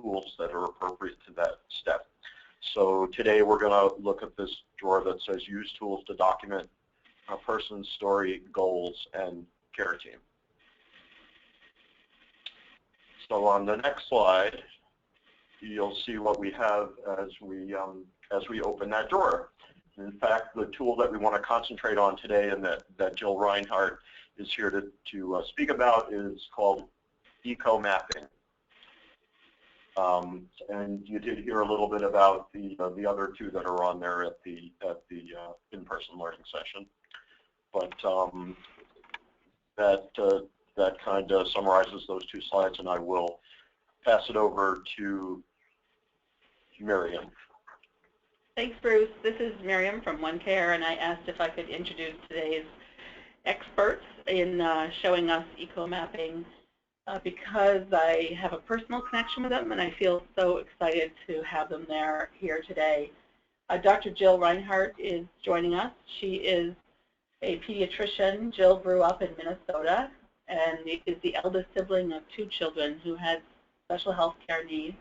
tools that are appropriate to that step. So today we're going to look at this drawer that says use tools to document a person's story, goals, and care team. So on the next slide, you'll see what we have as we open that drawer. In fact, the tool that we want to concentrate on today and that Jill Reinhardt is here to speak about is called eco-mapping. And you did hear a little bit about the other two that are on there at the in-person learning session. But that kind of summarizes those two slides, and I will pass it over to Miriam. Thanks, Bruce. This is Miriam from OneCare, and I asked if I could introduce today's experts in showing us eco-mapping because I have a personal connection with them, and I feel so excited to have them here today. Dr. Jill Reinhardt is joining us. She is a pediatrician. Jill grew up in Minnesota and is the eldest sibling of 2 children who had special health care needs.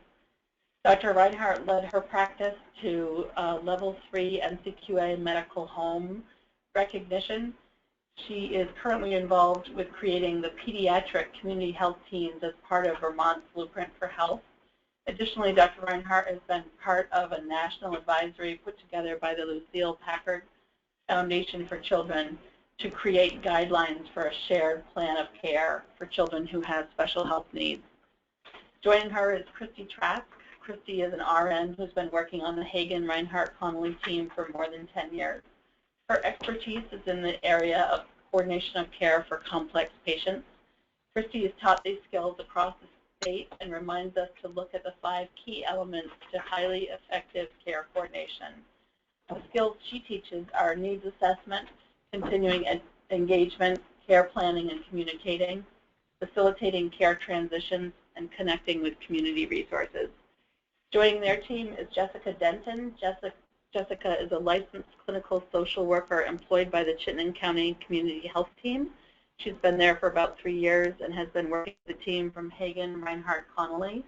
Dr. Reinhardt led her practice to level 3 NCQA medical home recognition. She is currently involved with creating the pediatric community health teams as part of Vermont's Blueprint for Health. Additionally, Dr. Reinhardt has been part of a national advisory put together by the Lucille Packard Foundation for Children to create guidelines for a shared plan of care for children who have special health needs. Joining her is Christy Trask. Christy is an RN who's been working on the Hagen-Reinhardt-Connolly team for more than 10 years. Her expertise is in the area of coordination of care for complex patients. Christy has taught these skills across the state and reminds us to look at the 5 key elements to highly effective care coordination. The skills she teaches are needs assessment, continuing engagement, care planning and communicating, facilitating care transitions, and connecting with community resources. Joining their team is Jessica Denton. Jessica is a licensed clinical social worker employed by the Chittenden County Community Health Team. She's been there for about 3 years and has been working with the team from Hagen-Reinhardt-Connolly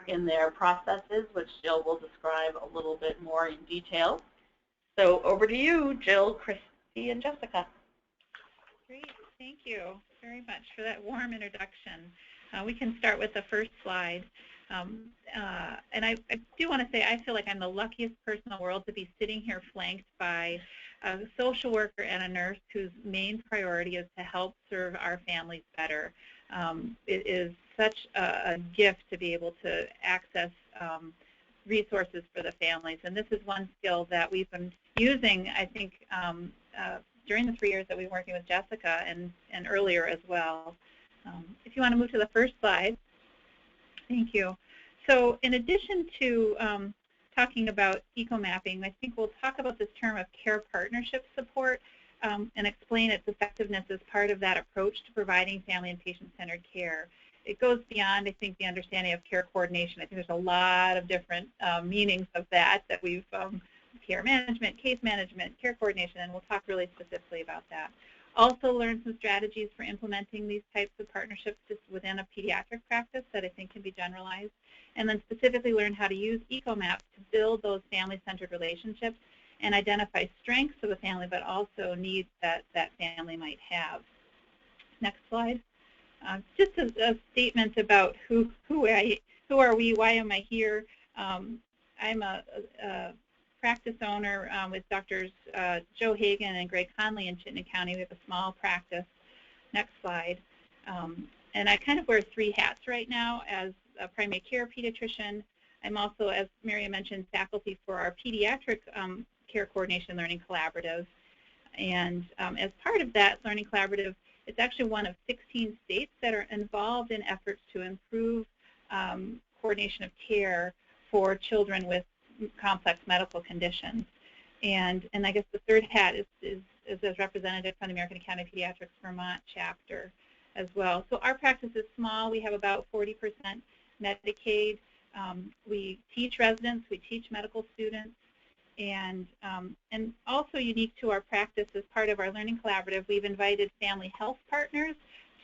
in their processes, which Jill will describe a little bit more in detail. So over to you, Jill, Christy, and Jessica. Great. Thank you very much for that warm introduction. We can start with the first slide. And I do want to say I feel like I'm the luckiest person in the world to be sitting here flanked by a social worker and a nurse whose main priority is to help serve our families better. It is such a gift to be able to access resources for the families, and this is one skill that we've been using, I think, during the 3 years that we've been working with Jessica and earlier as well. If you want to move to the first slide. Thank you. So in addition to talking about eco-mapping, I think we'll talk about this term of care partnership support and explain its effectiveness as part of that approach to providing family and patient-centered care. It goes beyond, I think, the understanding of care coordination. I think there's a lot of different meanings of that we've, care management, case management, care coordination, and we'll talk really specifically about that. Also learn some strategies for implementing these types of partnerships just within a pediatric practice that I think can be generalized. And then specifically learn how to use eco-maps to build those family-centered relationships and identify strengths of a family, but also needs that that family might have. Next slide. Just a statement about who are we, why am I here. I'm a practice owner with Drs. Joe Hagen and Greg Conley in Chittenden County. We have a small practice. Next slide. And I kind of wear 3 hats right now as a primary care pediatrician. I'm also, as Miriam mentioned, faculty for our pediatric care coordination learning collaborative. And as part of that learning collaborative, it's actually one of 16 states that are involved in efforts to improve coordination of care for children with complex medical conditions. And I guess the third hat is as representative from the American Academy of Pediatrics Vermont chapter as well. So our practice is small. We have about 40% Medicaid. We teach residents, we teach medical students, and also unique to our practice as part of our learning collaborative, we've invited family health partners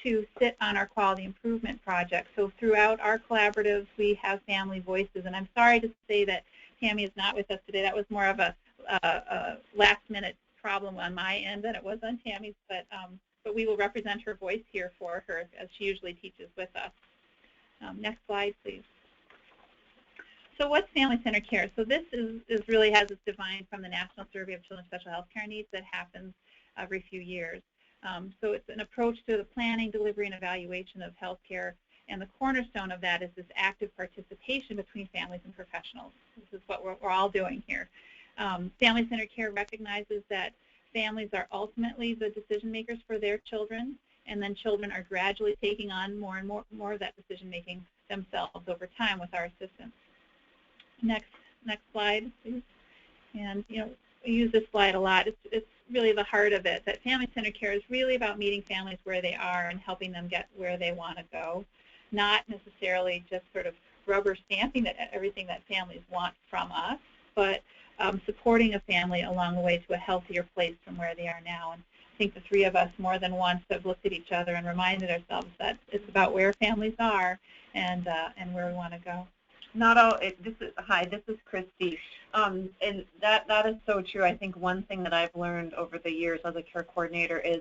to sit on our quality improvement project. So throughout our collaboratives, we have family voices. And I'm sorry to say that Tammy is not with us today. That was more of a last-minute problem on my end than it was on Tammy's, but we will represent her voice here for her, as she usually teaches with us. Next slide, please. So what's family-centered care? So this is really as it's defined from the National Survey of Children's Special Health Care Needs that happens every few years. So it's an approach to the planning, delivery, and evaluation of health care, and the cornerstone of that is this active participation between families and professionals. This is what we're all doing here. Family-centered care recognizes that families are ultimately the decision makers for their children, and then children are gradually taking on more and more of that decision making themselves over time with our assistance. Next slide, please. And we use this slide a lot. It's really the heart of it, that family-centered care is really about meeting families where they are and helping them get where they want to go, not necessarily just sort of rubber stamping everything that families want from us, but supporting a family along the way to a healthier place from where they are now. And I think the three of us more than once have looked at each other and reminded ourselves that it's about where families are and where we want to go. Hi, this is Christy, and that is so true. I think one thing that I've learned over the years as a care coordinator is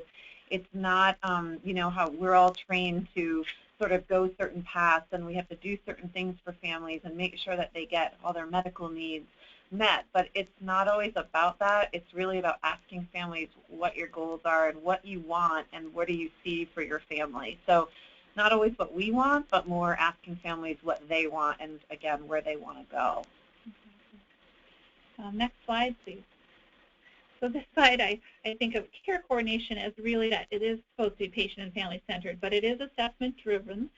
it's not, how we're all trained to sort of go certain paths, and we have to do certain things for families and make sure that they get all their medical needs met. But it's not always about that. It's really about asking families what your goals are and what you want and what do you see for your family. So not always what we want, but more asking families what they want and, again, where they want to go. Next slide, please. So this slide, I think of care coordination as really that it is supposed to be patient and family-centered, but it is assessment-driven.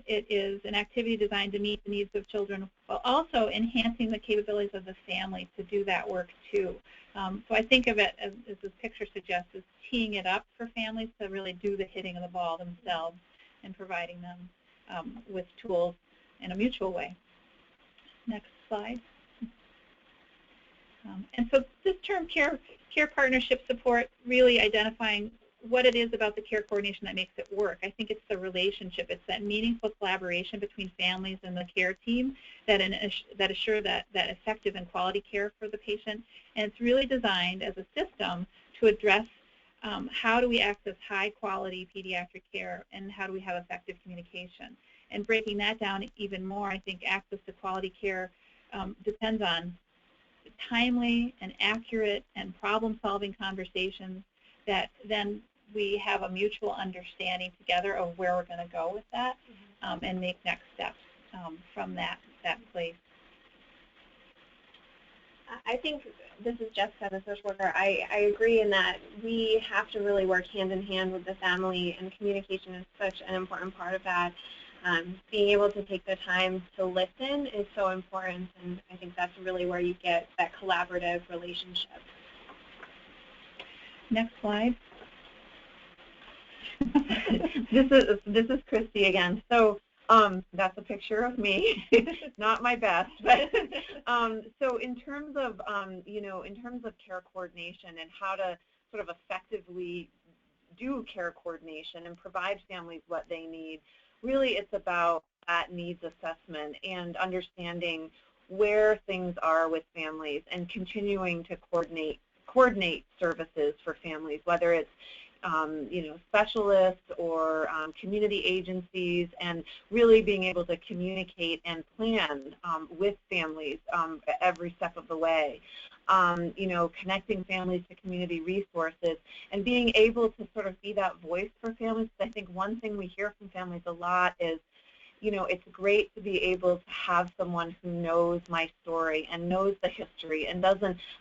It is an activity designed to meet the needs of children while also enhancing the capabilities of the family to do that work too. So I think of it, as this picture suggests, as teeing it up for families to really do the hitting of the ball themselves and providing them with tools in a mutual way. Next slide. And so this term care partnership support, really identifying what it is about the care coordination that makes it work. I think it's the relationship. It's that meaningful collaboration between families and the care team that assure that effective and quality care for the patient. And it's really designed as a system to address how do we access high-quality pediatric care and how do we have effective communication. And breaking that down even more, I think access to quality care depends on timely and accurate and problem-solving conversations that then we have a mutual understanding together of where we're going to go with that and make next steps from that place. I think, this is Jessica, the social worker, I agree in that we have to really work hand in hand with the family, and communication is such an important part of that. Being able to take the time to listen is so important, and I think that's really where you get that collaborative relationship. Next slide. This is Christy again. So that's a picture of me, not my best, but so in terms of in terms of care coordination and how to sort of effectively do care coordination and provide families what they need, really it's about that needs assessment and understanding where things are with families and continuing to coordinate services for families, whether it's specialists or community agencies, and really being able to communicate and plan with families every step of the way. Connecting families to community resources and being able to sort of be that voice for families. I think one thing we hear from families a lot is, it's great to be able to have someone who knows my story and knows the history and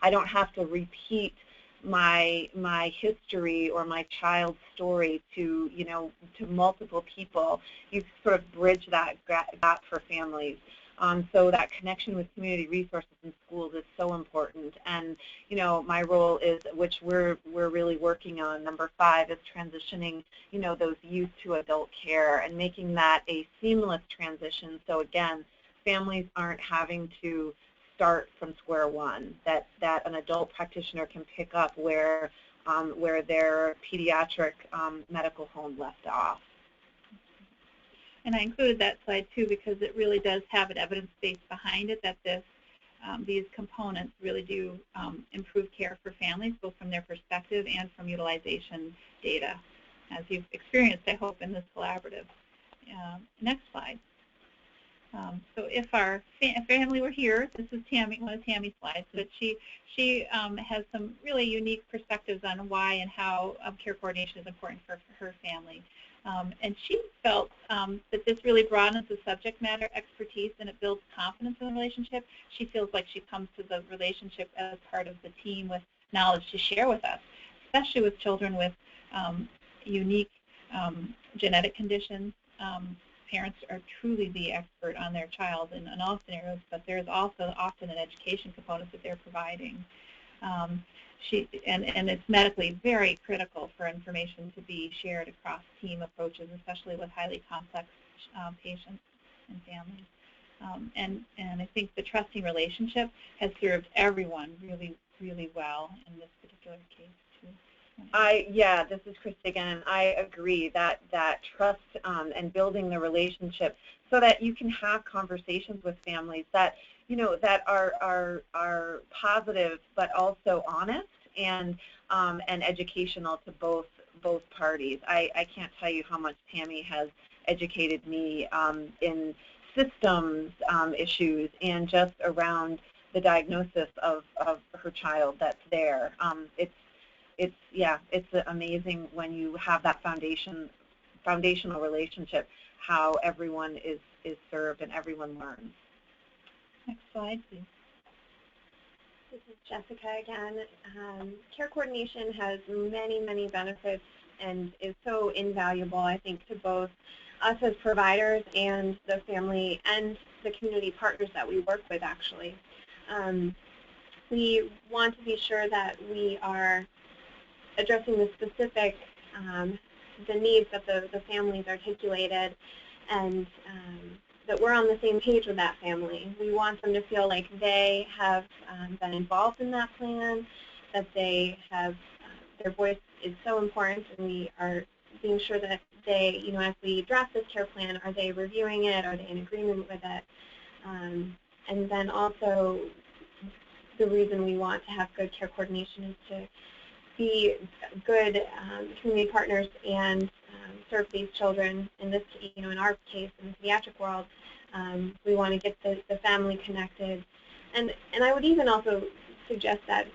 I don't have to repeat my history or my child's story to multiple people. You sort of bridge that gap for families. So that connection with community resources in schools is so important. And my role is, which we're really working on, number 5, is transitioning those youth to adult care and making that a seamless transition. So again, families aren't having to start from square one, that an adult practitioner can pick up where their pediatric medical home left off. And I included that slide too because it really does have an evidence base behind it that these components really do improve care for families, both from their perspective and from utilization data, as you've experienced, I hope, in this collaborative. Next slide. So if our family were here, this is Tammy, one of Tammy's slides, but she has some really unique perspectives on why and how care coordination is important for her family. And she felt that this really broadens the subject matter expertise and it builds confidence in the relationship. She feels like she comes to the relationship as part of the team with knowledge to share with us, especially with children with unique genetic conditions. Parents are truly the expert on their child in all scenarios, but there's also often an education component that they're providing. And it's medically very critical for information to be shared across team approaches, especially with highly complex patients and families. And I think the trusting relationship has served everyone really, really well in this particular case too. Yeah, this is Christy again, and I agree that trust and building the relationship so that you can have conversations with families that that are positive but also honest and educational to both parties. I can't tell you how much Tammy has educated me in systems issues and just around the diagnosis of her child that's there. It's amazing when you have that foundational relationship, how everyone is served and everyone learns. Next slide, please. This is Jessica again. Care coordination has many, many benefits and is so invaluable, I think, to both us as providers and the family and the community partners that we work with, actually. We want to be sure that we are addressing the specific the needs that the families articulated, and that we're on the same page with that family. We want them to feel like they have been involved in that plan, that they have their voice is so important, and we are being sure that they, as we draft this care plan, are they reviewing it, are they in agreement with it, and then also the reason we want to have good care coordination is to be good community partners and serve these children. In this, in our case, in the pediatric world, we want to get the family connected, and I would even also suggest that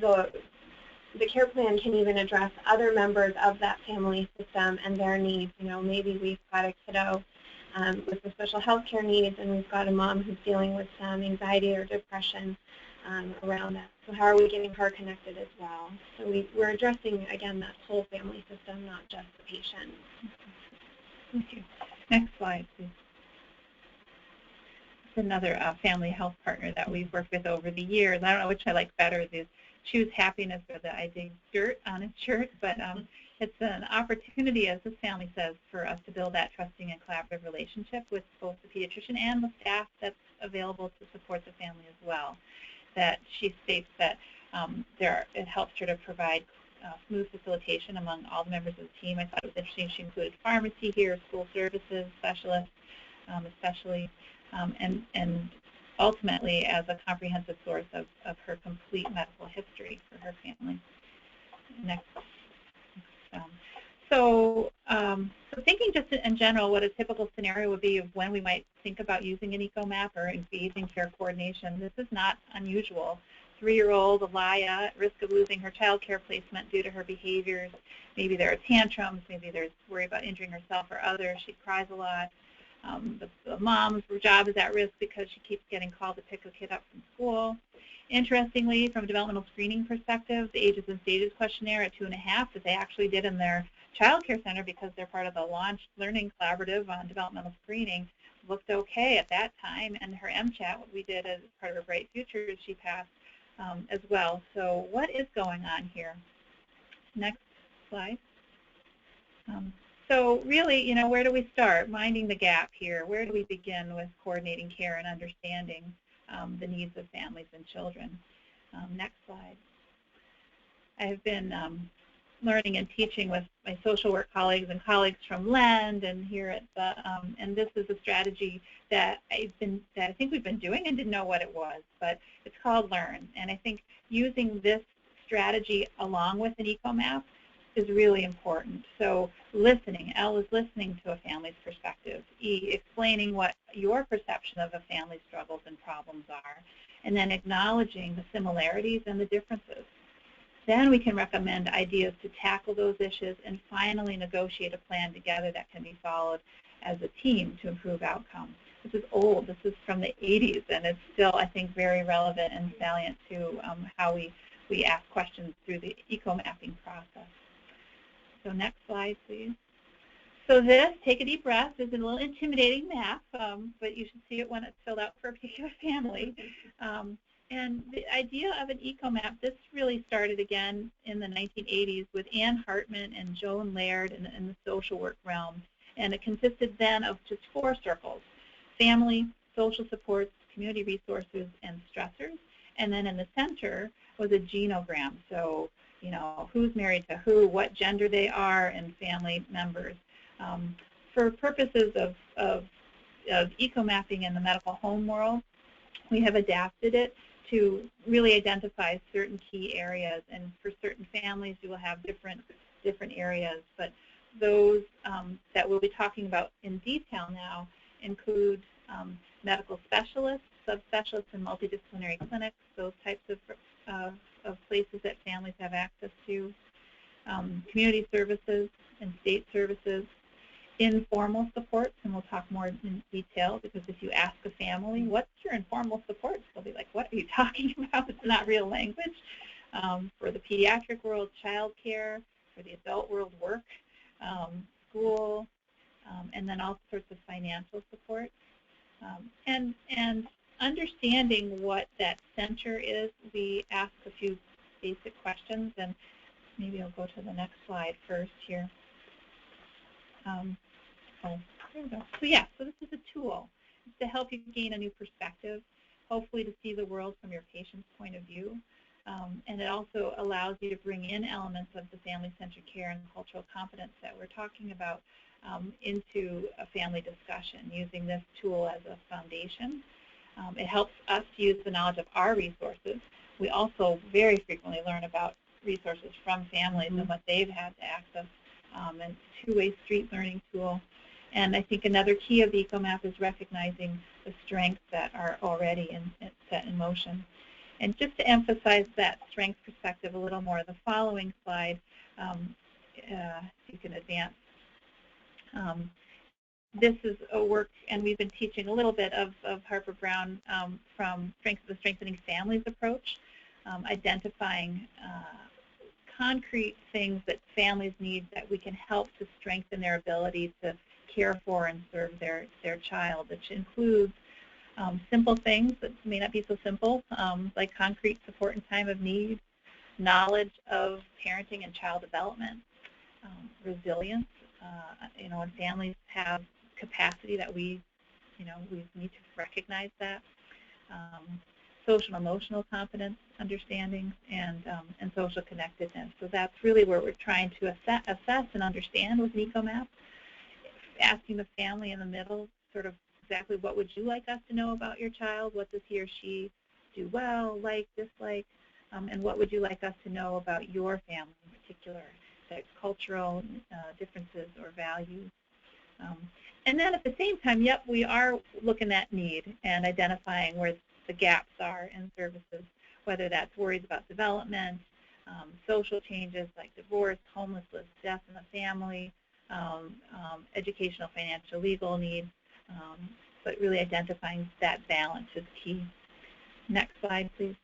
the care plan can even address other members of that family system and their needs. Maybe we've got a kiddo with some special health care needs, and we've got a mom who's dealing with some anxiety or depression around that. So how are we getting her connected as well? So we're addressing, again, that whole family system, not just the patient. Thank you. Next slide, please. This is another family health partner that we've worked with over the years. I don't know which I like better, the Choose Happiness or the I Dig Dirt on his shirt, but it's an opportunity, as this family says, for us to build that trusting and collaborative relationship with both the pediatrician and the staff that's available to support the family as well. That she states that it helps her to provide smooth facilitation among all the members of the team. I thought it was interesting she included pharmacy here, school services, specialists especially, and ultimately as a comprehensive source of her complete medical history for her family. Next. So thinking just in general what a typical scenario would be of when we might think about using an ECOMAP or engaging care coordination, this is not unusual. 3-year-old Alaya at risk of losing her child care placement due to her behaviors. Maybe there are tantrums, maybe there's worry about injuring herself or others. She cries a lot. The mom's job is at risk because she keeps getting called to pick a kid up from school. Interestingly, from a developmental screening perspective, the Ages and Stages questionnaire at 2.5 that they actually did in their child care center because they're part of the Launch Learning Collaborative on developmental screening looked okay at that time, and her MChat, what we did as part of her Bright Future, she passed as well. So what is going on here? Next slide. So really, where do we start? Minding the gap here. Where do we begin with coordinating care and understanding the needs of families and children? Next slide. I have been learning and teaching with my social work colleagues and colleagues from LEND and here at the, and this is a strategy that I think we've been doing and didn't know what it was, but it's called LEARN. And I think using this strategy along with an eco-map is really important. So listening, L is listening to a family's perspective, E, explaining what your perception of a family's struggles and problems are, and then acknowledging the similarities and the differences. Then we can recommend ideas to tackle those issues and finally negotiate a plan together that can be followed as a team to improve outcomes. This is old. This is from the 80s, and it's still, I think, very relevant and salient to how we ask questions through the eco-mapping process. So next slide, please. So this, take a deep breath, is a little intimidating map, but you should see it when it's filled out for a particular family. And the idea of an eco-map, this really started again in the 1980s with Ann Hartman and Joan Laird in the social work realm. And it consisted then of just 4 circles: family, social supports, community resources, and stressors. And then in the center was a genogram. So, you know, who's married to who, what gender they are, and family members. For purposes of eco-mapping in the medical home world, we have adapted it to really identify certain key areas. And for certain families, you will have different areas. But those that we'll be talking about in detail now include medical specialists, subspecialists, and multidisciplinary clinics, those types of places that families have access to, community services and state services, informal supports, and we'll talk more in detail, because if you ask a family, what's your informal supports, they'll be like, what are you talking about? It's not real language. For the pediatric world, child care; for the adult world, work, school, and then all sorts of financial support. And understanding what that center is, we ask a few basic questions, and maybe I'll go to the next slide first here. There we go. So yeah, so this is a tool. It's to help you gain a new perspective, hopefully to see the world from your patient's point of view. And it also allows you to bring in elements of the family-centered care and cultural competence that we're talking about into a family discussion, using this tool as a foundation. It helps us to use the knowledge of our resources. We also very frequently learn about resources from families and what they've had to access, and it's a two-way street learning tool. And I think another key of the eco-map is recognizing the strengths that are already set in motion. And just to emphasize that strength perspective a little more, the following slide, if you can advance. This is a work, and we've been teaching a little bit of Harper Brown from the Strengthening Families approach, identifying concrete things that families need that we can help to strengthen their ability to care for and serve their child, which includes simple things that may not be so simple, like concrete support in time of need, knowledge of parenting and child development, resilience, when families have capacity that we need to recognize that, social and emotional competence, understanding, and social connectedness. So that's really where we're trying to assess and understand with an eco-map, asking the family in the middle sort of exactly what would you like us to know about your child, what does he or she do well, like, dislike, and what would you like us to know about your family in particular, like cultural differences or values. And then at the same time, yep, we are looking at need and identifying where the gaps are in services, whether that's worries about development, social changes like divorce, homelessness, death in the family, educational, financial, legal needs, but really identifying that balance is key. Next slide, please.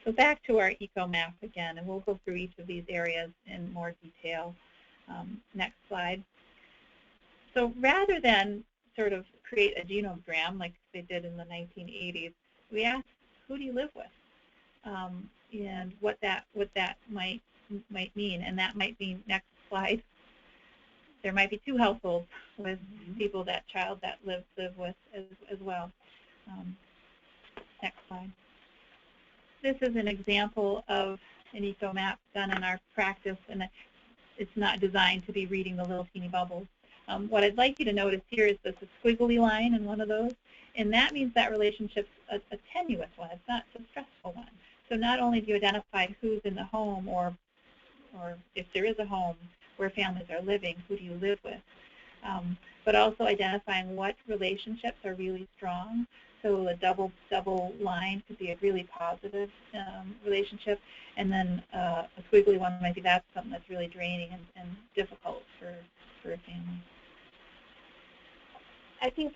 So back to our eco-map again, and we'll go through each of these areas in more detail. Next slide. So rather than sort of create a genogram like they did in the 1980s, we asked, who do you live with? And what that might mean, and that might be, next slide, there might be 2 households with people that live with as well. Next slide. This is an example of an eco map done in our practice, and it's not designed to be reading the little teeny bubbles. What I'd like you to notice here is this squiggly line in one of those, and that means that relationship's a tenuous one. It's not a stressful one. So not only do you identify who's in the home, or if there is a home where families are living, who do you live with, but also identifying what relationships are really strong. So a double line could be a really positive relationship, and then a squiggly one might be that's something that's really draining and difficult for a family. I think,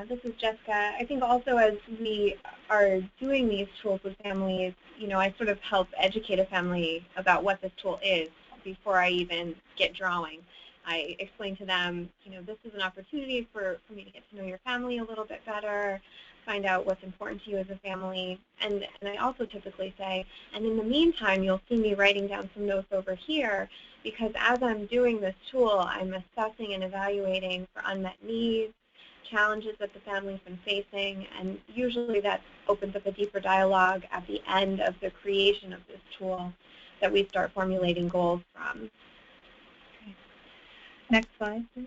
this is Jessica, I think also as we are doing these tools with families, I sort of help educate a family about what this tool is before I even get drawing. I explain to them, this is an opportunity for me to get to know your family a little bit better, find out what's important to you as a family, and I also typically say, and in the meantime, you'll see me writing down some notes over here, because as I'm doing this tool, I'm assessing and evaluating for unmet needs, challenges that the family's been facing, and usually that opens up a deeper dialogue at the end of the creation of this tool that we start formulating goals from. Okay. Next slide, please.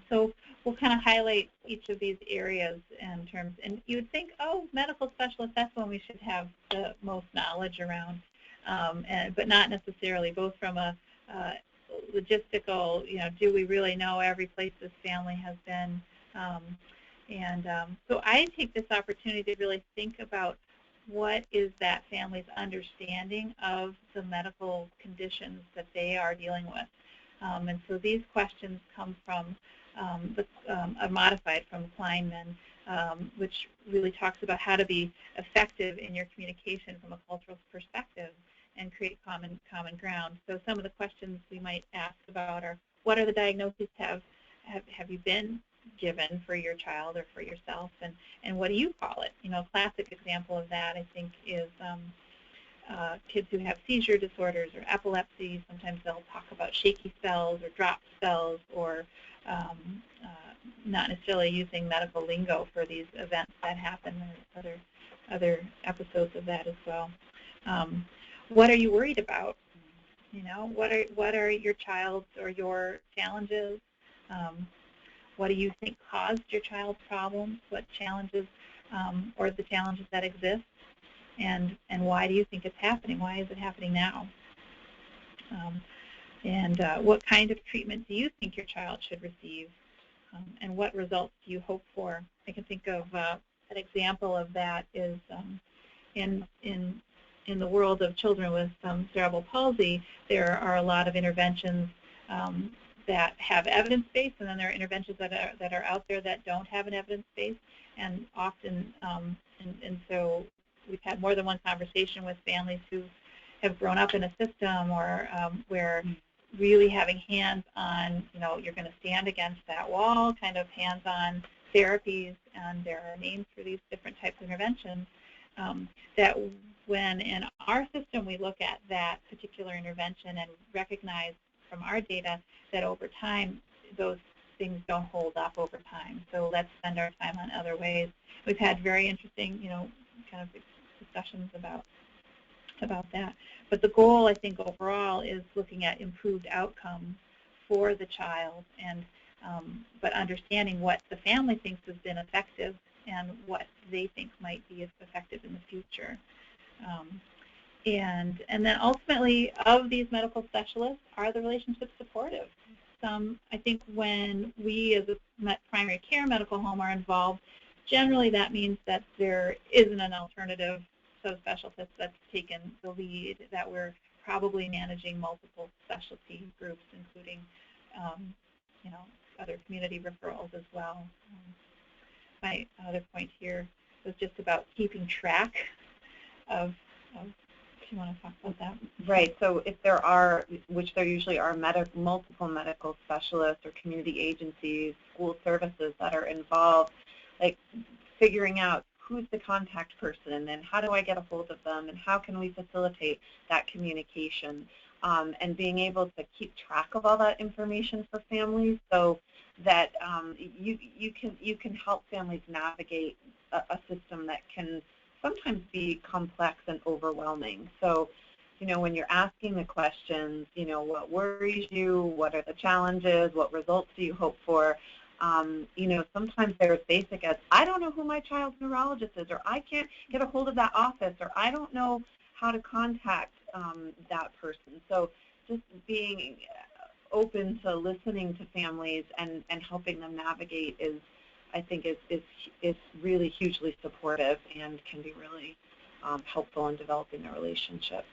So we'll kind of highlight each of these areas in terms, and you would think, oh, medical specialist, that's when we should have the most knowledge around, but not necessarily, both from a logistical, do we really know every place this family has been? So I take this opportunity to really think about what is that family's understanding of the medical conditions that they are dealing with. And so these questions come from are modified from Kleinman, which really talks about how to be effective in your communication from a cultural perspective and create common ground. So some of the questions we might ask about are, what are the diagnoses have you been given for your child or for yourself, and what do you call it? A classic example of that, I think, is kids who have seizure disorders or epilepsy. Sometimes they'll talk about shaky spells or drop spells, or not necessarily using medical lingo for these events that happen. There's other episodes of that as well. What are you worried about? What are your child's or your challenges? What do you think caused your child's problems? What challenges or the challenges that exist? And why do you think it's happening? Why is it happening now? What kind of treatment do you think your child should receive? And what results do you hope for? I can think of an example of that is in the world of children with cerebral palsy, there are a lot of interventions that have evidence base, and then there are interventions that are out there that don't have an evidence base, and often, and so we've had more than one conversation with families who have grown up in a system or where really having hands-on, you're going to stand against that wall, kind of hands-on therapies, and there are names for these different types of interventions, that when in our system we look at that particular intervention and recognize from our data that over time those things don't hold up over time. So let's spend our time on other ways. We've had very interesting, kind of discussions about that. But the goal, I think, overall is looking at improved outcomes for the child, and but understanding what the family thinks has been effective and what they think might be effective in the future. And then ultimately, of these medical specialists, are the relationships supportive? I think when we as a primary care medical home are involved, generally that means that there isn't an alternative subspecialist that's taken the lead, that we're probably managing multiple specialty groups, including other community referrals as well. My other point here was just about keeping track of if you want to talk about that. Right, so if there are, which there usually are, multiple medical specialists or community agencies, school services that are involved, like figuring out who's the contact person and how do I get a hold of them and how can we facilitate that communication, and being able to keep track of all that information for families so that you can help families navigate a system that can sometimes be complex and overwhelming. So, you know, when you're asking the questions, you know, what worries you, what are the challenges, what results do you hope for, you know, sometimes they're as basic as, I don't know who my child's neurologist is, or I can't get a hold of that office, or I don't know how to contact that person. So just being open to listening to families and helping them navigate is, I think, is really hugely supportive and can be really helpful in developing a relationship.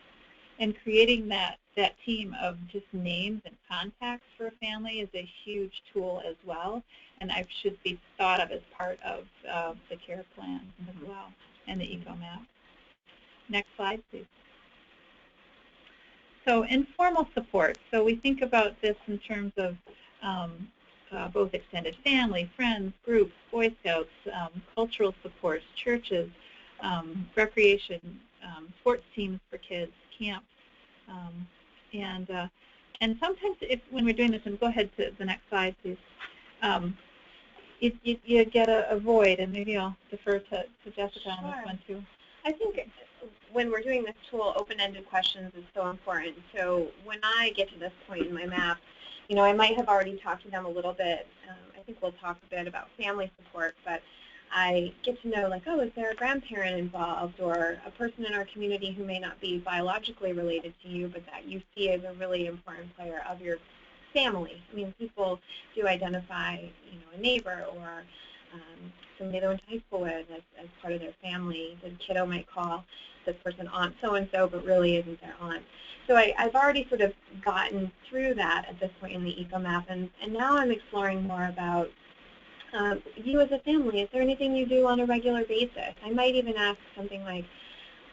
And creating that team of just names and contacts for a family is a huge tool as well, and I should be thought of as part of the care plan as well, and the EcoMap. Next slide, please. So informal support. So we think about this in terms of both extended family, friends, groups, Boy Scouts, cultural supports, churches, recreation, sports teams for kids, camps, and sometimes when we're doing this, and go ahead to the next slide, please, you get a void, and maybe I'll defer to Jessica on this one too. I think when we're doing this tool, open-ended questions is so important. So when I get to this point in my map, you know, I might have already talked to them a little bit. I think we'll talk a bit about family support, but I get to know, like, oh, is there a grandparent involved, or a person in our community who may not be biologically related to you, but that you see as a really important player of your family. I mean, people do identify, you know, a neighbor or somebody they went to high school with as part of their family. The kiddo might call this person Aunt so-and-so, but really isn't their aunt. So I've already sort of gotten through that at this point in the EcoMap, and now I'm exploring more about you as a family. Is there anything you do on a regular basis? I might even ask something like,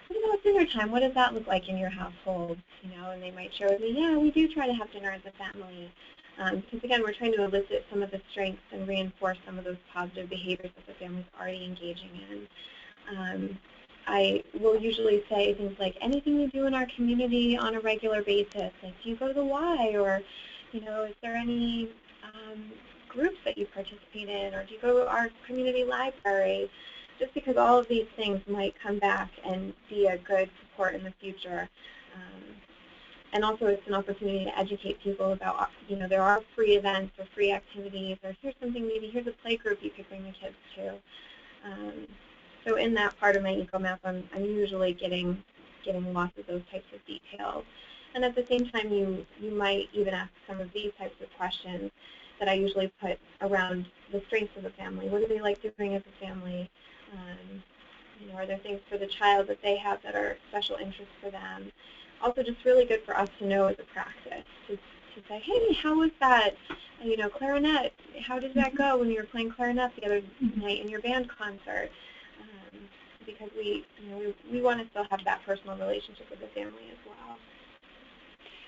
what about dinner time? What does that look like in your household? You know, and they might share with me, yeah, we do try to have dinner as a family. Because again, we're trying to elicit some of the strengths and reinforce some of those positive behaviors that the family's already engaging in. I will usually say things like, anything you do in our community on a regular basis, like, do you go to the Y, or, you know, is there any groups that you participate in, or do you go to our community library? Just because all of these things might come back and be a good support in the future. And also it's an opportunity to educate people about, you know, there are free events or free activities, or here's something, maybe here's a play group you could bring the kids to. So in that part of my EcoMap, I'm usually getting lots of those types of details. And at the same time, you might even ask some of these types of questions that I usually put around the strengths of the family. What do they like doing as a family? You know, are there things for the child that they have that are special interests for them? Also, just really good for us to know as a practice to say, hey, how was that? You know, clarinet. How did that go when you were playing clarinet the other night in your band concert? Because we want to still have that personal relationship with the family as well.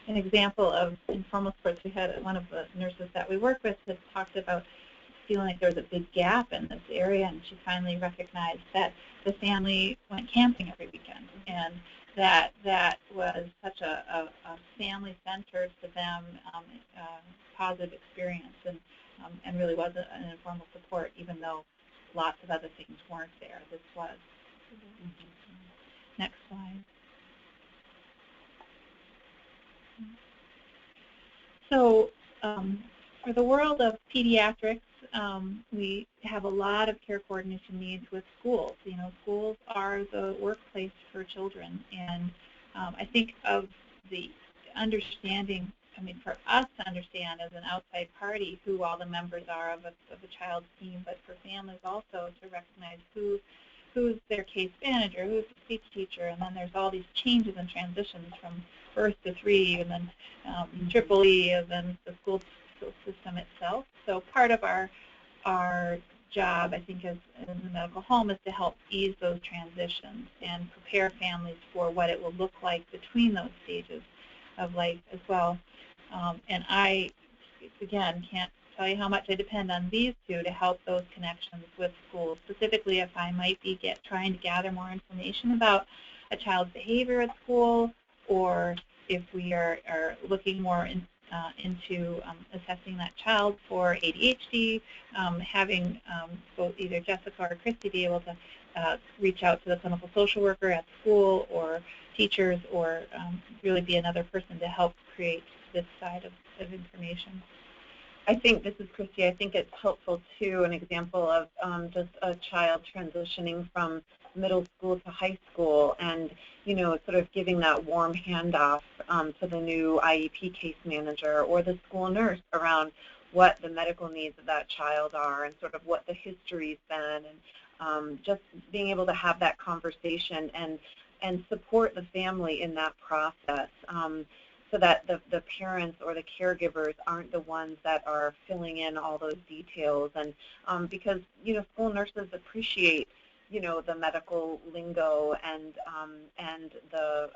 An example of informal sports, we had one of the nurses that we work with that talked about feeling like there was a big gap in this area, and she finally recognized that the family went camping every weekend, and that was such a family-centered for them positive experience, and really was an informal support, even though lots of other things weren't there. This was. Next slide. So for the world of pediatrics, we have a lot of care coordination needs with schools. You know, schools are the workplace for children, and I think of the understanding, I mean, for us to understand as an outside party who all the members are of a child's team, but for families also to recognize who's their case manager, who's the speech teacher, and then there's all these changes and transitions from birth to 3, and then triple E, and then the school system itself. So part of our job, I think, as in the medical home, is to help ease those transitions and prepare families for what it will look like between those stages of life as well. And I, again, can't tell you how much I depend on these two to help those connections with schools, specifically if I might be trying to gather more information about a child's behavior at school, or if we are looking more into assessing that child for ADHD, having both either Jessica or Christy be able to reach out to the clinical social worker at school or teachers, or really be another person to help create this side of information. I think, this is Christy, I think it's helpful too, an example of just a child transitioning from middle school to high school and, you know, sort of giving that warm handoff to the new IEP case manager or the school nurse around what the medical needs of that child are and sort of what the history's been, and just being able to have that conversation and support the family in that process. So that the parents or the caregivers aren't the ones that are filling in all those details. And because, you know, school nurses appreciate, you know, the medical lingo and the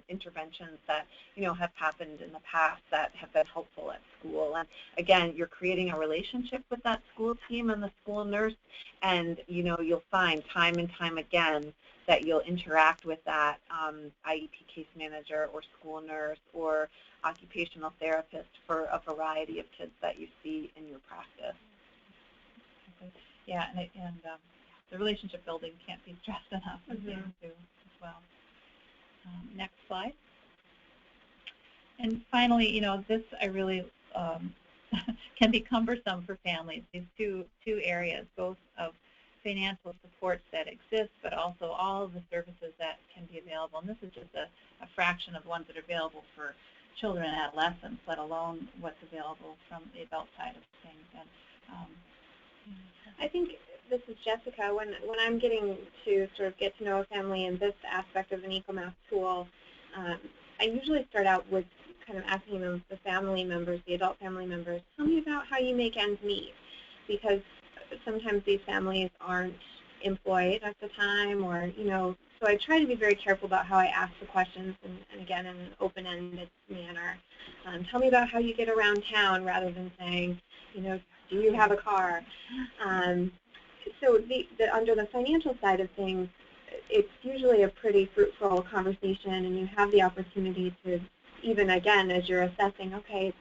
interventions that, you know, have happened in the past that have been helpful at school. And again, you're creating a relationship with that school team and the school nurse, and, you know, you'll find time and time again that you'll interact with that IEP case manager or school nurse or occupational therapist for a variety of kids that you see in your practice. Yeah, and the relationship building can't be stressed enough too, as well. Next slide. And finally, you know, this I really can be cumbersome for families. These two areas, both of financial supports that exist, but also all of the services that can be available. And this is just a fraction of ones that are available for children and adolescents, let alone what's available from the adult side of things. And I think, this is Jessica, when I'm getting to sort of get to know a family in this aspect of an EcoMath tool, I usually start out with kind of asking them, the family members, the adult family members, tell me about how you make ends meet, because sometimes these families aren't employed at the time, or, you know, so I try to be very careful about how I ask the questions, and again, in an open-ended manner. Tell me about how you get around town, rather than saying, you know, do you have a car? So under the financial side of things, it's usually a pretty fruitful conversation, and you have the opportunity to, even again, as you're assessing, okay,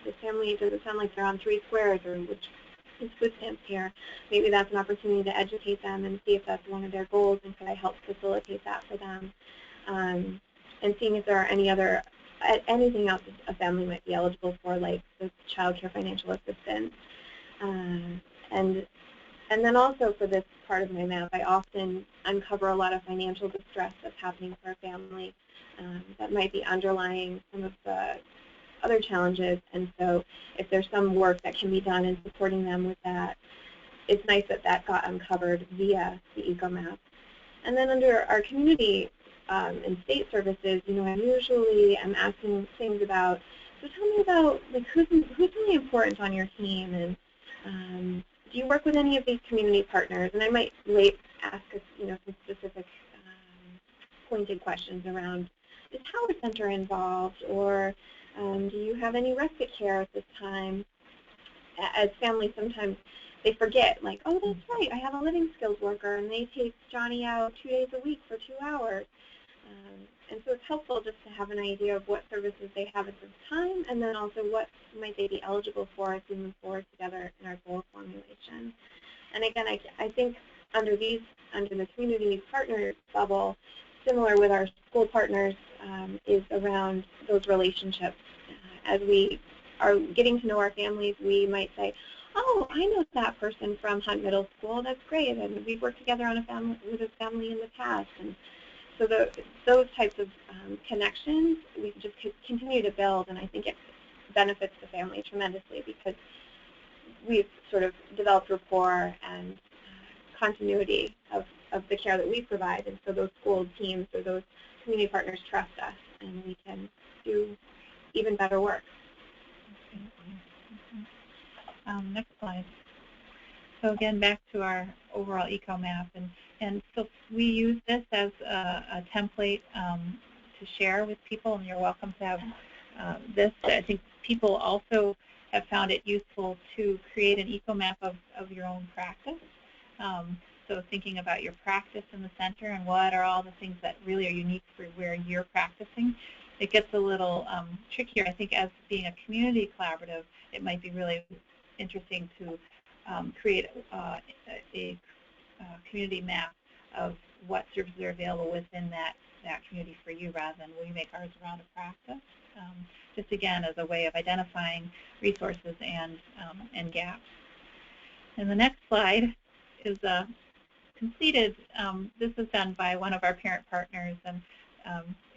the family, does it sound like they're on 3 squares, or which is food stamps here? Maybe that's an opportunity to educate them and see if that's one of their goals, and could I help facilitate that for them? And seeing if there are anything else a family might be eligible for, like the child care financial assistance. And then also for this part of my map, I often uncover a lot of financial distress that's happening for a family that might be underlying some of the other challenges. And so if there's some work that can be done in supporting them with that, it's nice that that got uncovered via the EcoMap. And then under our community and state services, you know, I usually am asking things about, so tell me about, like, who's really important on your team, and do you work with any of these community partners? And I might ask us, you know, some specific pointed questions around, is Howard Center involved, or do you have any respite care at this time? As families, sometimes they forget, like, oh, that's right, I have a living skills worker, and they take Johnny out 2 days a week for 2 hours. And so it's helpful just to have an idea of what services they have at this time, and then also what might they be eligible for as we move forward together in our goal formulation. And again, I think under the community partner bubble, similar with our school partners, is around those relationships. As we are getting to know our families, we might say, oh, I know that person from Hunt Middle School, that's great, and we've worked together on with a family in the past. And so those types of connections, we just continue to build, and I think it benefits the family tremendously, because we've sort of developed rapport and continuity of the care that we provide, and so those school teams or those community partners trust us, and we can do even better work. Next slide. So again, back to our overall EcoMap, and so we use this as a template to share with people, and you're welcome to have this. I think people also have found it useful to create an EcoMap of your own practice. So thinking about your practice in the center and what are all the things that really are unique for where you're practicing. It gets a little trickier. I think as being a community collaborative, it might be really interesting to create a community map of what services are available within that community for you rather than we make ours around a practice. Just again as a way of identifying resources and gaps. And the next slide is completed. This was done by one of our parent partners,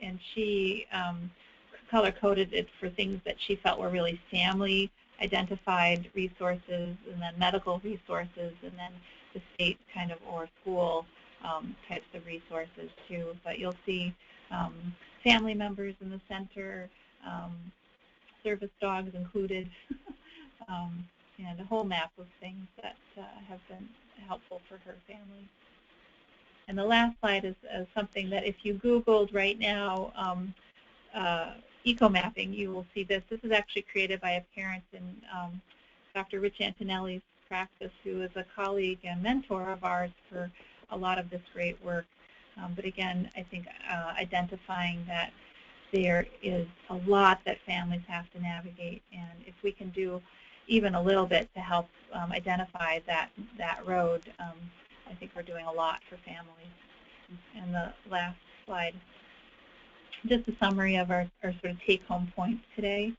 and she color-coded it for things that she felt were really family-identified resources, and then medical resources, and then the state kind of or school types of resources too. But you'll see family members in the center, service dogs included, and a whole map of things that have been helpful for her family. And the last slide is something that if you Googled right now, eco-mapping, you will see this. This is actually created by a parent in Dr. Rich Antonelli's practice, who is a colleague and mentor of ours for a lot of this great work. But again, I think identifying that there is a lot that families have to navigate, and if we can do even a little bit to help identify that road, I think we're doing a lot for families. And the last slide, just a summary of our sort of take-home points today.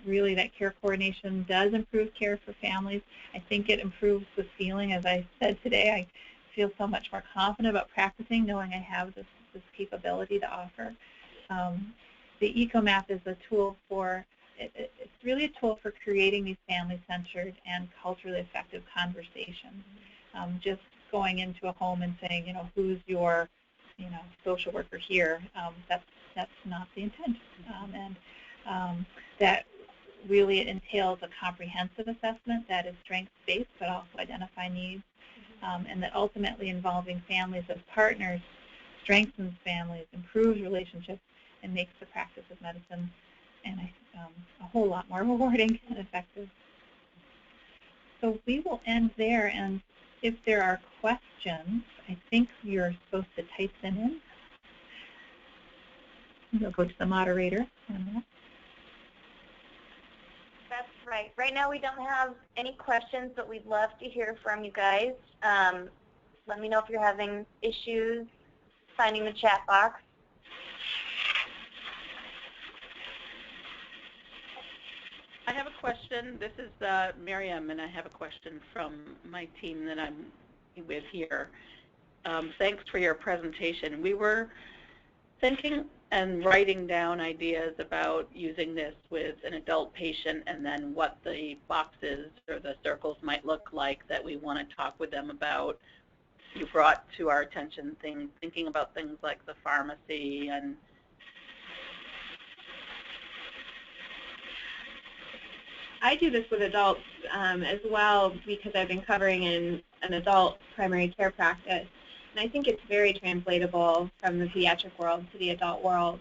Really, that care coordination does improve care for families. I think it improves the feeling. As I said today, I feel so much more confident about practicing, knowing I have this capability to offer. The eco-map is a tool for, it's really a tool for creating these family-centered and culturally effective conversations. Just going into a home and saying, who's your, social worker here, that's not the intent. That really it entails a comprehensive assessment that is strengths-based but also identify needs, and that ultimately involving families as partners strengthens families, improves relationships, and makes the practice of medicine and a whole lot more rewarding and effective. So we will end there, and if there are questions, I think you're supposed to type them in. We'll go to the moderator on that. That's right. Right now we don't have any questions, but we'd love to hear from you guys. Let me know if you're having issues finding the chat box. I have a question. This is Miriam, and I have a question from my team that I'm with here. Thanks for your presentation. We were thinking and writing down ideas about using this with an adult patient and then what the boxes or the circles might look like that we want to talk with them about. You brought to our attention thinking about things like the pharmacy and I do this with adults as well because I've been covering in an adult primary care practice. And I think it's very translatable from the pediatric world to the adult world,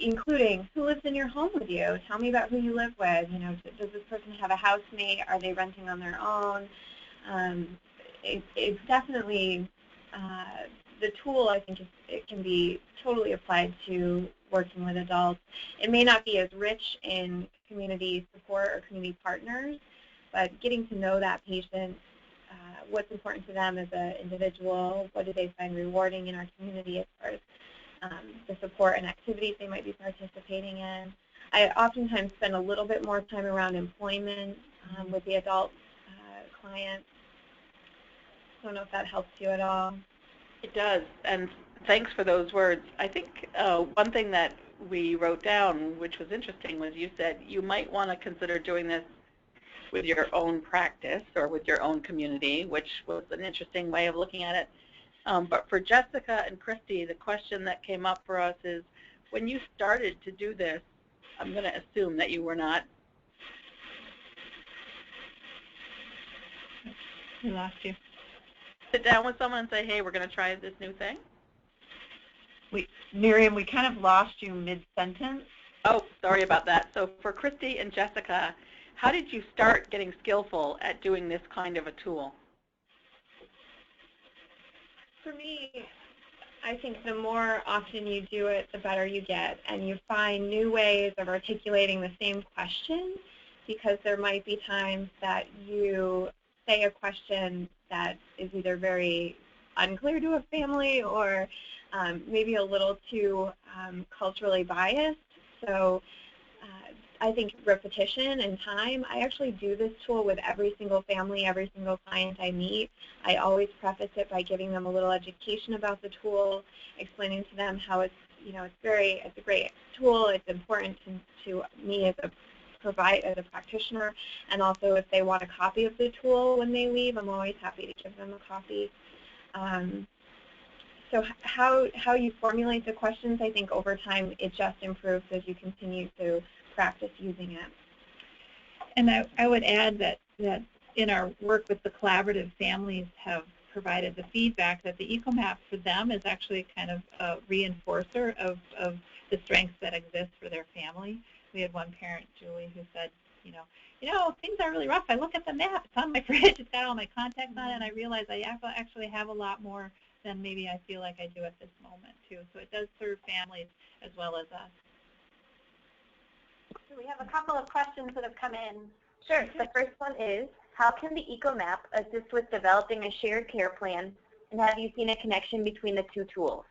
including who lives in your home with you. Tell me about who you live with. Does this person have a housemate? Are they renting on their own? It's definitely the tool. I think it can be totally applied to working with adults. It may not be as rich in community support or community partners, but getting to know that patient, what's important to them as an individual, what do they find rewarding in our community as far as the support and activities they might be participating in. I oftentimes spend a little bit more time around employment with the adult clients. I don't know if that helps you at all. It does, and thanks for those words. I think one thing that we wrote down, which was interesting, was you said you might want to consider doing this with your own practice or with your own community, which was an interesting way of looking at it. But for Jessica and Christy, the question that came up for us is, when you started to do this, I'm going to assume that you were not. We lost you. Sit down with someone and say, hey, we're going to try this new thing? Miriam, we kind of lost you mid-sentence. Oh, sorry about that. So for Christy and Jessica, how did you start getting skillful at doing this kind of a tool? For me, I think the more often you do it, the better you get, and you find new ways of articulating the same question, because there might be times that you say a question that is either very unclear to a family or maybe a little too culturally biased. So I think repetition and time. I actually do this tool with every single family, every single client I meet. I always preface it by giving them a little education about the tool, explaining to them how it's, it's a great tool. It's important to me as a practitioner, and also if they want a copy of the tool when they leave, I'm always happy to give them a copy. So how you formulate the questions, I think over time it just improves as you continue to practice using it. And I would add that in our work with the collaborative, families have provided the feedback that the EcoMap for them is actually kind of a reinforcer of the strengths that exist for their family. We had one parent, Julie, who said, things are really rough. I look at the map. It's on my fridge. It's got all my contacts on it, and I realize I actually have a lot more than maybe I feel like I do at this moment, too. So it does serve families as well as us. So we have a couple of questions that have come in. Sure. The first one is, how can the EcoMap assist with developing a shared care plan, and have you seen a connection between the two tools?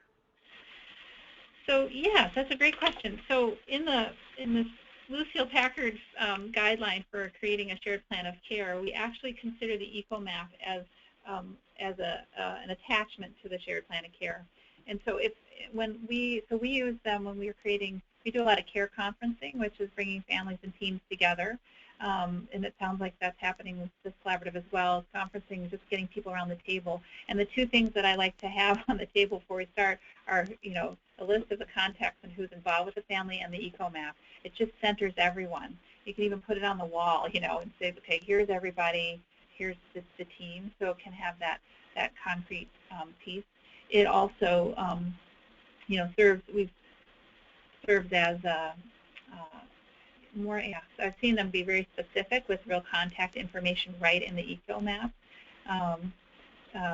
So yes, that's a great question. So in this Lucille Packard guideline for creating a shared plan of care, we actually consider the EcoMap as an attachment to the shared plan of care. And so we use them when we do a lot of care conferencing, which is bringing families and teams together. And it sounds like that's happening with this collaborative as well. Conferencing is just getting people around the table. And the two things that I like to have on the table before we start are, a list of the contacts and who's involved with the family and the EcoMap. It just centers everyone. You can even put it on the wall, and say, okay, here's everybody, here's the team, so it can have that concrete piece. It also, we've served as I've seen them be very specific with real contact information right in the EcoMap.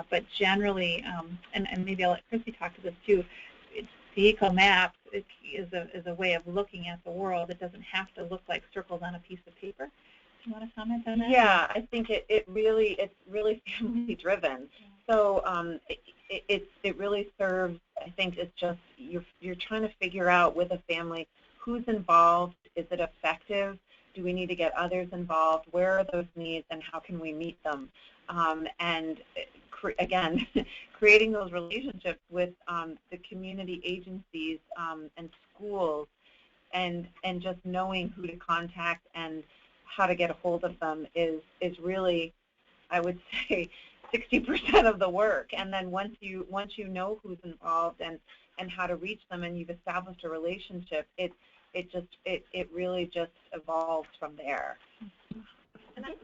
But generally, and maybe I'll let Chrissy talk to this too, the EcoMap is a way of looking at the world. It doesn't have to look like circles on a piece of paper. Do you want to comment on that? Yeah, I think it's really family driven. So it really serves, I think it's just you're trying to figure out with a family who's involved, is it effective, do we need to get others involved, where are those needs, and how can we meet them? And again, creating those relationships with the community agencies and schools, and just knowing who to contact and how to get a hold of them is really, I would say, 60% of the work. And then once you know who's involved and how to reach them, and you've established a relationship, it really just evolves from there.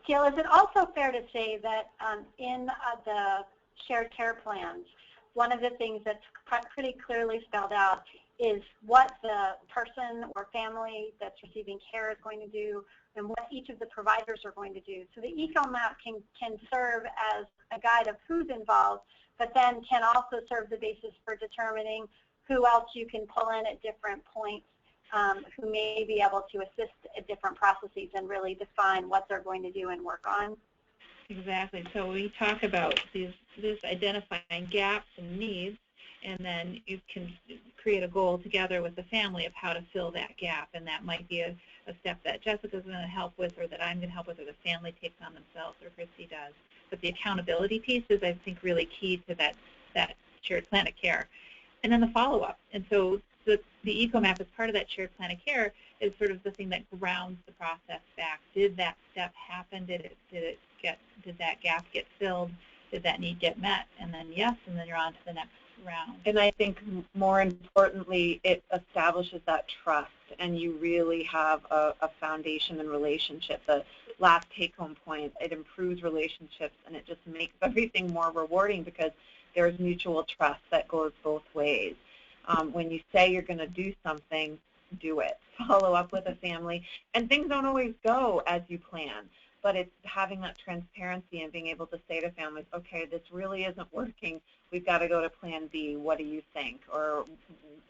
Jill, is it also fair to say that in the shared care plans, one of the things that's pretty clearly spelled out is what the person or family that's receiving care is going to do and what each of the providers are going to do. So the EcoMap can serve as a guide of who's involved, but then can also serve the basis for determining who else you can pull in at different points, who may be able to assist at different processes and really define what they're going to do and work on. Exactly. So we talk about this identifying gaps and needs, and then you can create a goal together with the family of how to fill that gap, and that might be a step that Jessica's going to help with, or that I'm going to help with, or the family takes on themselves, or Christy does. But the accountability piece is, I think, really key to that shared plan of care. And then the follow-up. And so the EcoMap as part of that shared plan of care is sort of the thing that grounds the process back. Did that step happen? Did that gap get filled? Did that need get met? And then yes, and then you're on to the next round. And I think more importantly, it establishes that trust, and you really have a foundation and relationship. The last take-home point, it improves relationships, and it just makes everything more rewarding because there's mutual trust that goes both ways. When you say you're going to do something, do it. Follow up with a family. And things don't always go as you plan, but it's having that transparency and being able to say to families, okay, this really isn't working. We've got to go to plan B. What do you think? Or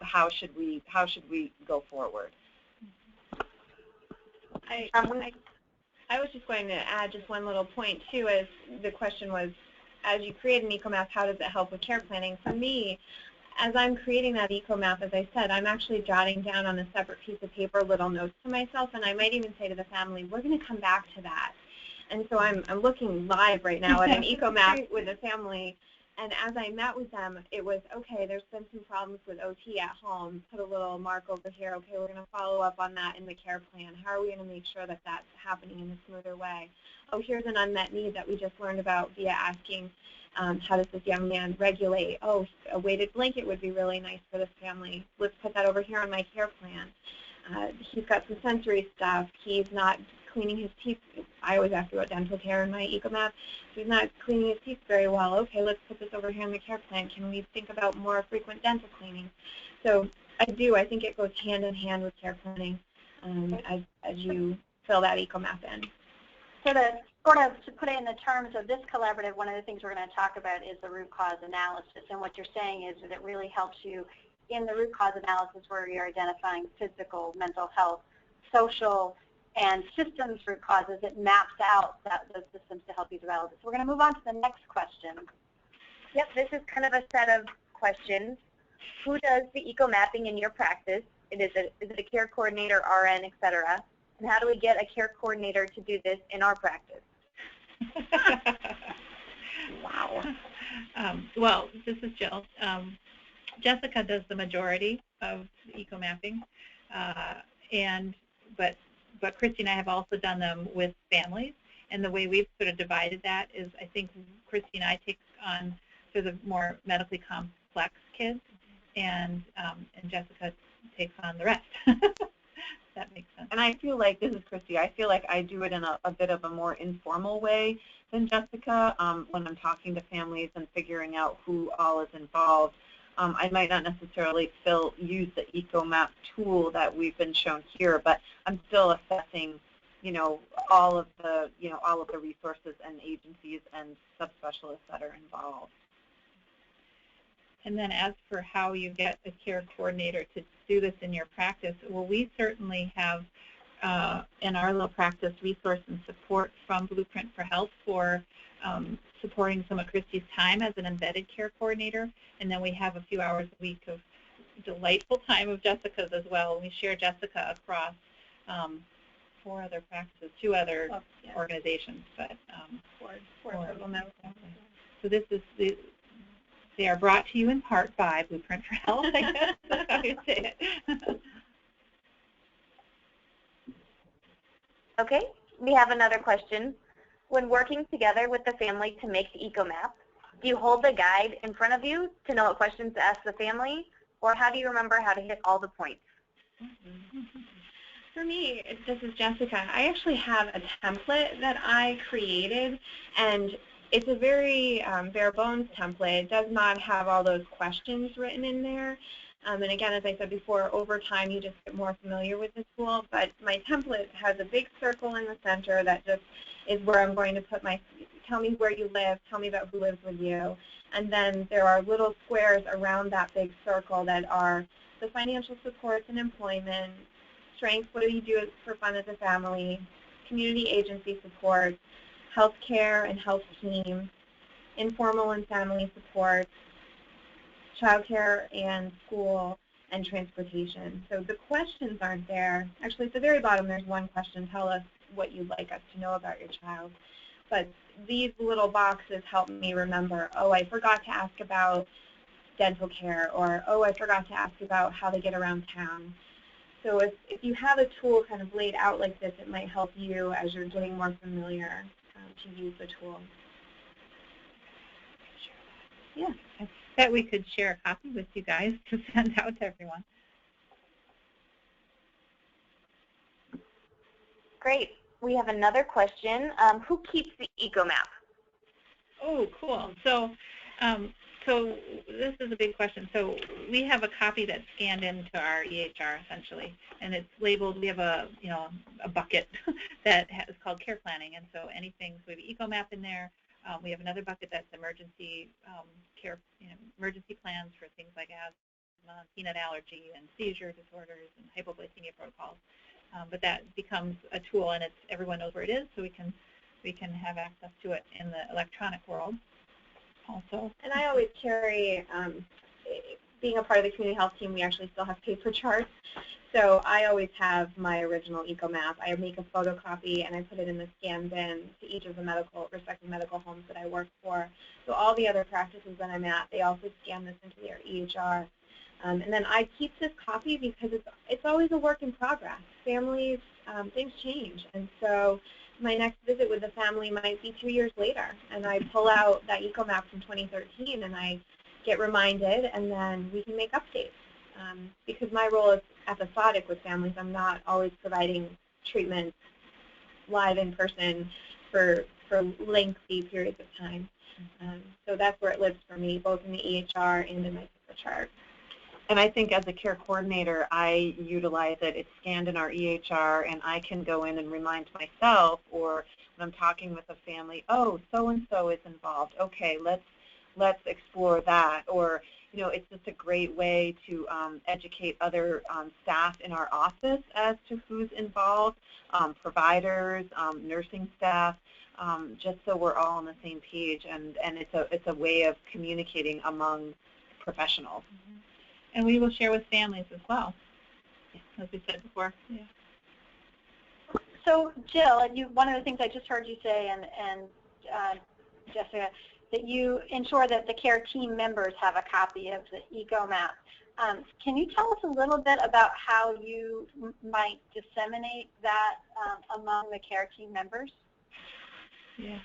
how should we go forward? I was just going to add just one little point, too, as the question was, as you create an eco-map, how does it help with care planning? For me, as I'm creating that eco-map, as I said, I'm actually jotting down on a separate piece of paper little notes to myself, and I might even say to the family, we're going to come back to that. And so I'm looking live right now at an eco-map with a family, and as I met with them, it was, okay, there's been some problems with OT at home. Put a little mark over here. Okay, we're going to follow up on that in the care plan. How are we going to make sure that that's happening in a smoother way? Oh, here's an unmet need that we just learned about via asking, how does this young man regulate? Oh, a weighted blanket would be really nice for this family. Let's put that over here on my care plan. He's got some sensory stuff. He's not cleaning his teeth. I always ask about dental care in my eco-map. He's not cleaning his teeth very well. Okay, let's put this over here in the care plan. Can we think about more frequent dental cleaning? So I think it goes hand in hand with care planning as you fill that eco-map in. So to put it in the terms of this collaborative, one of the things we're going to talk about is the root cause analysis. And what you're saying is that it really helps you in the root cause analysis where you're identifying physical, mental health, social, and systems root causes. It maps out those systems to help you develop it. So we're going to move on to the next question. Yep, this is kind of a set of questions. Who does the eco-mapping in your practice? Is it a care coordinator, RN, et cetera? And how do we get a care coordinator to do this in our practice? Wow. Well, this is Jill. Jessica does the majority of eco-mapping, but Christy and I have also done them with families. And the way we've sort of divided that is, I think Christy and I take on sort of the more medically complex kids, and Jessica takes on the rest. That makes sense. And I feel like, this is Christy, I feel like I do it in a bit of a more informal way than Jessica when I'm talking to families and figuring out who all is involved. I might not necessarily use the eco-map tool that we've been shown here, but I'm still assessing, all of the resources and agencies and subspecialists that are involved. And then as for how you get a care coordinator to do this in your practice, well, we certainly have in our little practice resource and support from Blueprint for Health for supporting some of Christy's time as an embedded care coordinator. And then we have a few hours a week of delightful time of Jessica's as well. We share Jessica across 4 other practices, 2 other organizations, but 4 total members. So this is they are brought to you in part by Blueprint for Health, I guess. That's how you say it. Okay, we have another question. When working together with the family to make the eco-map, do you hold the guide in front of you to know what questions to ask the family, or how do you remember how to hit all the points? For me, this is Jessica. I actually have a template that I created, and it's a very bare bones template. It does not have all those questions written in there. And again, as I said before, over time you just get more familiar with the tool. But my template has a big circle in the center that just is where I'm going to put tell me where you live, tell me about who lives with you. And then there are little squares around that big circle that are the financial supports and employment, strengths, what do you do for fun as a family, community agency support, health care and health teams, informal and family support, child care and school, and transportation. So the questions aren't there. Actually, at the very bottom, there's one question, tell us what you'd like us to know about your child. But these little boxes help me remember, oh, I forgot to ask about dental care, or, oh, I forgot to ask about how to get around town. So if you have a tool kind of laid out like this, it might help you as you're getting more familiar to use the tool. Yeah, I bet we could share a copy with you guys to send out to everyone. Great. We have another question. Who keeps the eco-map? Oh, cool. So this is a big question. So we have a copy that's scanned into our EHR essentially, and it's labeled. We have a bucket that is called care planning, and so anything. So we have an eco-map in there. We have another bucket that's emergency care, emergency plans for things like asthma, peanut allergy, and seizure disorders, and hypoglycemia protocols. But that becomes a tool, and everyone knows where it is, so we can have access to it in the electronic world. also. And I always carry, being a part of the community health team, we actually still have paper charts. So I always have my original EcoMap. I make a photocopy and I put it in the scan bin to each of the respective medical homes that I work for. So all the other practices that I'm at, they also scan this into their EHR. And then I keep this copy because it's always a work in progress. Families, things change. And so my next visit with the family might be 2 years later. And I pull out that EcoMap from 2013 and I get reminded, and then we can make updates. Because my role is episodic with families, I'm not always providing treatment live in person for lengthy periods of time. So that's where it lives for me, both in the EHR and in my paper chart. And I think as a care coordinator, I utilize it. It's scanned in our EHR, and I can go in and remind myself, or when I'm talking with a family, oh, so-and-so is involved. Okay, let's explore that. Or, you know, it's just a great way to educate other staff in our office as to who's involved, providers, nursing staff, just so we're all on the same page. And it's a way of communicating among professionals. Mm-hmm. And we will share with families as well, as we said before. Yeah. So, Jill, one of the things I just heard you say, and Jessica, that you ensure that the care team members have a copy of the EcoMap. Can you tell us a little bit about how you might disseminate that among the care team members? Yeah.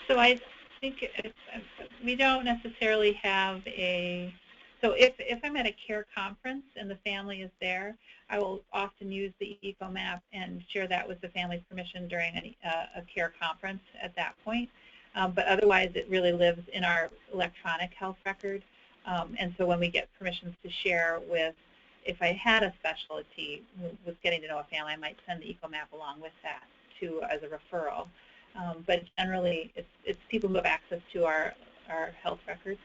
So I think we don't necessarily have so if I'm at a care conference and the family is there, I will often use the EcoMap and share that with the family's permission during a care conference at that point. But otherwise, it really lives in our electronic health record. And so when we get permissions to share with, if I had a specialty with getting to know a family, I might send the EcoMap along with that too as a referral. But generally, it's people who have access to our health records.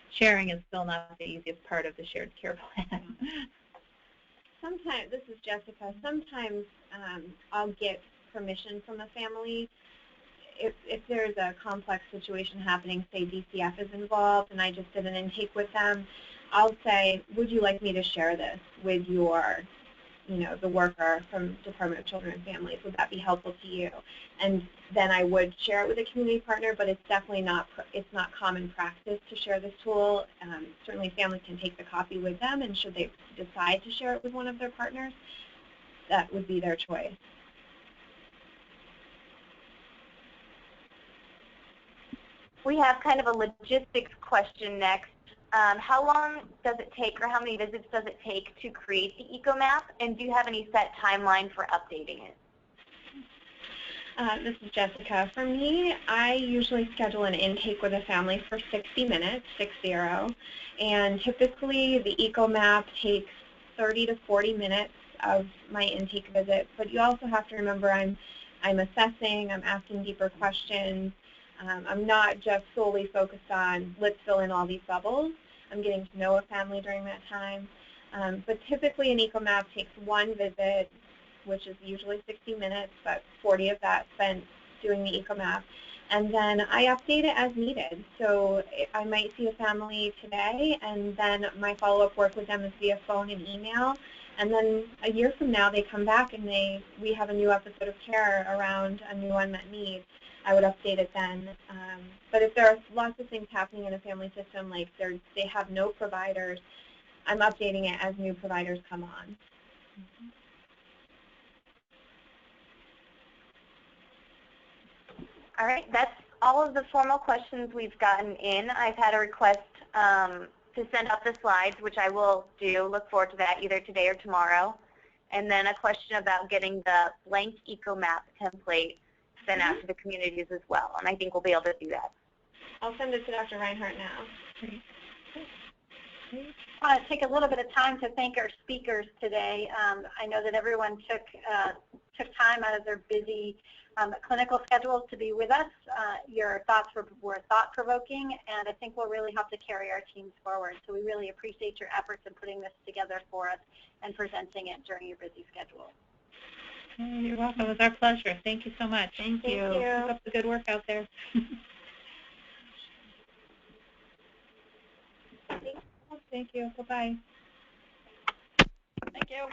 Sharing is still not the easiest part of the shared care plan. Sometimes, this is Jessica, sometimes I'll get permission from the family. If there's a complex situation happening, say DCF is involved and I just did an intake with them, I'll say, would you like me to share this with your, the worker from Department of Children and Families? Would that be helpful to you? And then I would share it with a community partner, but it's definitely not common practice to share this tool. Certainly families can take the copy with them, and should they decide to share it with one of their partners, that would be their choice. We have kind of a logistics question next. How long does it take, or how many visits does it take to create the EcoMap, and do you have any set timeline for updating it? This is Jessica. For me, I usually schedule an intake with a family for 60 minutes, 60, and typically the EcoMap takes 30 to 40 minutes of my intake visit. But you also have to remember I'm assessing, I'm asking deeper questions. I'm not just solely focused on let's fill in all these bubbles. I'm getting to know a family during that time. But typically an EcoMap takes one visit, which is usually 60 minutes, but 40 of that spent doing the EcoMap. And then I update it as needed. So I might see a family today, and then my follow-up work with them is via phone and email. And then a year from now, they come back and we have a new episode of care around a new unmet need. I would update it then. But if there are lots of things happening in a family system, like they have no providers, I'm updating it as new providers come on. Mm-hmm. All right, that's all of the formal questions we've gotten in. I've had a request to send out the slides, which I will do. Look forward to that either today or tomorrow. And then a question about getting the blank EcoMap template sent out to the communities as well. And I think we'll be able to do that. I'll send it to Dr. Reinhardt now. Great. I want to take a little bit of time to thank our speakers today. I know that everyone took time out of their busy clinical schedules to be with us. Your thoughts were thought-provoking, and I think will really help to carry our teams forward. So we really appreciate your efforts in putting this together for us and presenting it during your busy schedule. You're welcome. It was our pleasure. Thank you so much. Thank you. Keep up the good work out there. Thank you. Bye-bye. Thank you.